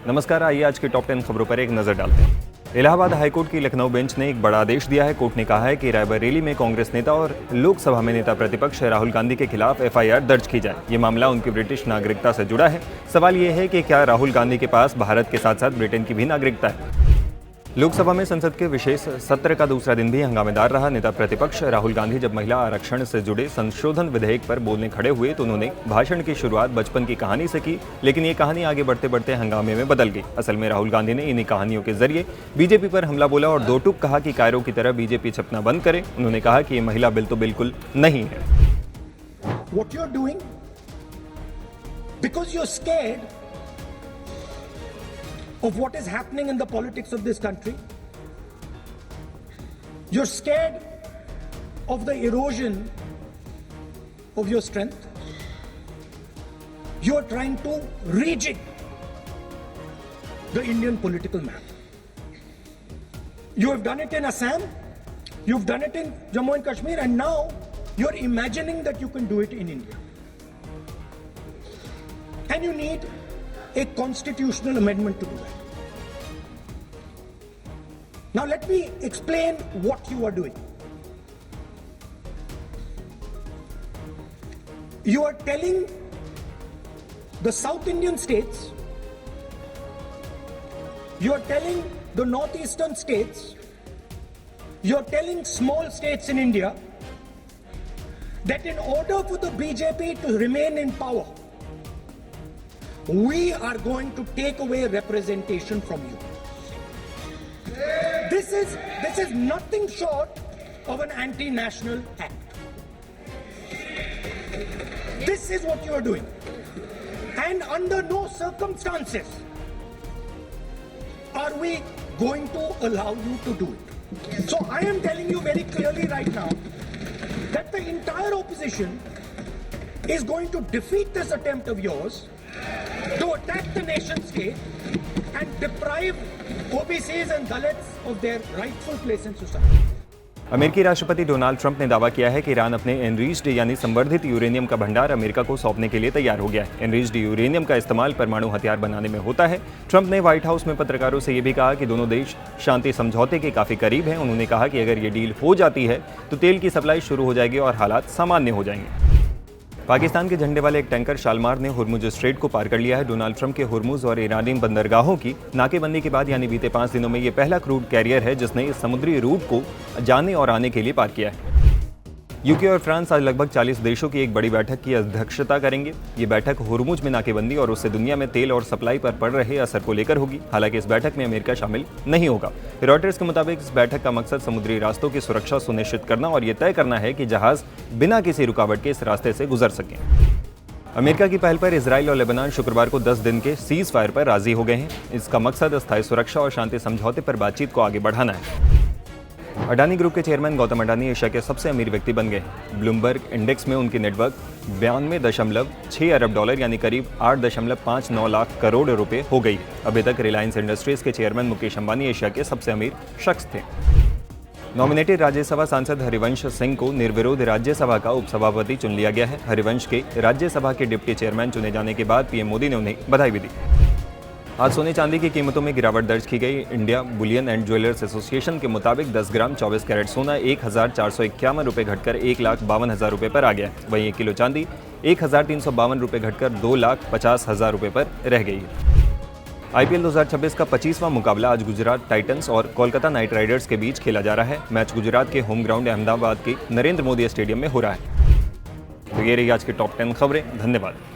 नमस्कार, आइए आज की टॉप 10 खबरों पर एक नजर डालते हैं। इलाहाबाद हाईकोर्ट की लखनऊ बेंच ने एक बड़ा आदेश दिया है। कोर्ट ने कहा है कि रायबरेली में कांग्रेस नेता और लोकसभा में नेता प्रतिपक्ष राहुल गांधी के खिलाफ एफआईआर दर्ज की जाए। ये मामला उनकी ब्रिटिश नागरिकता से जुड़ा है। सवाल ये है कि क्या राहुल गांधी के पास भारत के साथ साथ ब्रिटेन की भी नागरिकता है। लोकसभा में संसद के विशेष सत्र का दूसरा दिन भी हंगामेदार रहा। नेता प्रतिपक्ष राहुल गांधी जब महिला आरक्षण से जुड़े संशोधन विधेयक पर बोलने खड़े हुए तो उन्होंने भाषण की शुरुआत बचपन की कहानी से की, लेकिन ये कहानी आगे बढ़ते बढ़ते हंगामे में बदल गई। असल में राहुल गांधी ने इन्हीं कहानियों के जरिए बीजेपी पर हमला बोला और दो टूक कहा कि कायरो की तरह बीजेपी छपना बंद करे। उन्होंने कहा कि ये महिला बिल तो बिल्कुल नहीं है। What you're doing because you're scared of what is happening in the politics of this country. You're scared of the erosion of your strength. You're trying to rejig the Indian political map. You have done it in Assam, you've done it in Jammu and Kashmir, and now you're imagining that you can do it in India. And you need a constitutional amendment to do that. Now let me explain what you are doing. You are telling the South Indian states, you are telling the northeastern states, you are telling small states in India that in order for the BJP to remain in power, we are going to take away representation from you. This is nothing short of an anti-national act. This is what you are doing. And under no circumstances are we going to allow you to do it. So I am telling you very clearly right now that the entire opposition is going to defeat this attempt of yours to attack the nation state and deprive OBCs and Dalits of their rightful place in society. अमेरिकी राष्ट्रपति Donald Trump ने दावा किया है कि Iran अपने enriched यानी संवर्धित यूरेनियम का भंडार अमेरिका को सौंपने के लिए तैयार हो गया है। एनरिच्ड यूरेनियम का इस्तेमाल परमाणु हथियार बनाने में होता है। ट्रंप ने व्हाइट हाउस में पत्रकारों से ये भी कहा कि दोनों देश शांति समझौते के काफी करीब हैं। उन्होंने कहा कि अगर ये डील हो जाती है तो तेल की सप्लाई शुरू हो जाएगी और हालात सामान्य हो जाएंगे। पाकिस्तान के झंडे वाले एक टैंकर शालमार ने हुर्मुज स्ट्रेट को पार कर लिया है। डोनाल्ड ट्रंप के हुर्मुज और ईरानी बंदरगाहों की नाकेबंदी के बाद यानी बीते 5 दिनों में ये पहला क्रूड कैरियर है जिसने इस समुद्री रूट को जाने और आने के लिए पार किया है। यूके और फ्रांस आज लगभग 40 देशों की एक बड़ी बैठक की अध्यक्षता करेंगे। ये बैठक हुर्मुज में नाकेबंदी और उससे दुनिया में तेल और सप्लाई पर पड़ रहे असर को लेकर होगी। हालांकि इस बैठक में अमेरिका शामिल नहीं होगा। रॉयटर्स के मुताबिक इस बैठक का मकसद समुद्री रास्तों की सुरक्षा सुनिश्चित करना और ये तय करना है कि जहाज बिना किसी रुकावट के इस रास्ते से गुजर सकें। अमेरिका की पहल पर इजराइल और लेबनान शुक्रवार को 10 दिन के सीज फायर पर राजी हो गए हैं। इसका मकसद अस्थायी सुरक्षा और शांति समझौते पर बातचीत को आगे बढ़ाना है। अडानी ग्रुप के चेयरमैन गौतम अडानी एशिया के सबसे अमीर व्यक्ति बन गए। ब्लूमबर्ग इंडेक्स में उनकी नेटवर्क 92.6 अरब डॉलर यानी करीब 8.59 लाख करोड़ रुपए हो गई। अभी तक रिलायंस इंडस्ट्रीज के चेयरमैन मुकेश अंबानी एशिया के सबसे अमीर शख्स थे। नॉमिनेटेड राज्यसभा सांसद हरिवंश सिंह को निर्विरोध राज्यसभा का उपसभापति चुन लिया गया है। हरिवंश के राज्यसभा के डिप्टी चेयरमैन चुने जाने के बाद पीएम मोदी ने उन्हें बधाई भी दी। आज सोने चांदी की कीमतों में गिरावट दर्ज की गई। India Boolean and jewellers association के मुताबिक 10 ग्राम 24 कैरेट सोना 1451 रुपये घटकर 1,52,000 रुपये पर आ गया। वहीं 1 किलो चांदी 1,352 रुपये घटकर 2,50,000 रुपये पर रह गई है। आईपीएल 2026 का 25वां मुकाबला आज गुजरात टाइटंस और कोलकाता नाइट राइडर्स के बीच खेला जा रहा है। मैच गुजरात के होम ग्राउंड अहमदाबाद के नरेंद्र मोदी स्टेडियम में हो रहा है। तो ये रही आज की टॉप 10 खबरें। धन्यवाद।